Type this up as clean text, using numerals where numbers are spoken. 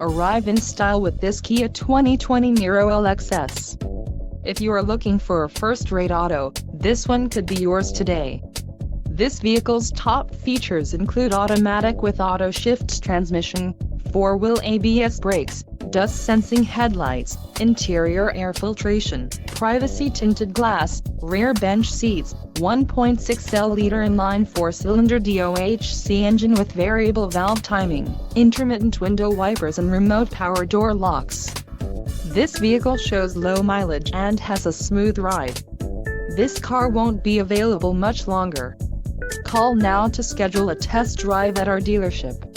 Arrive in style with this Kia 2020 Niro LXS. If you are looking for a first-rate auto, this one could be yours today. This vehicle's top features include automatic with auto-shift transmission, 4-wheel ABS brakes, dust-sensing headlights, interior air filtration, privacy tinted glass, rear bench seats, 1.6L inline 4-cylinder DOHC engine with variable valve timing, intermittent window wipers and remote power door locks. This vehicle shows low mileage and has a smooth ride. This car won't be available much longer. Call now to schedule a test drive at our dealership.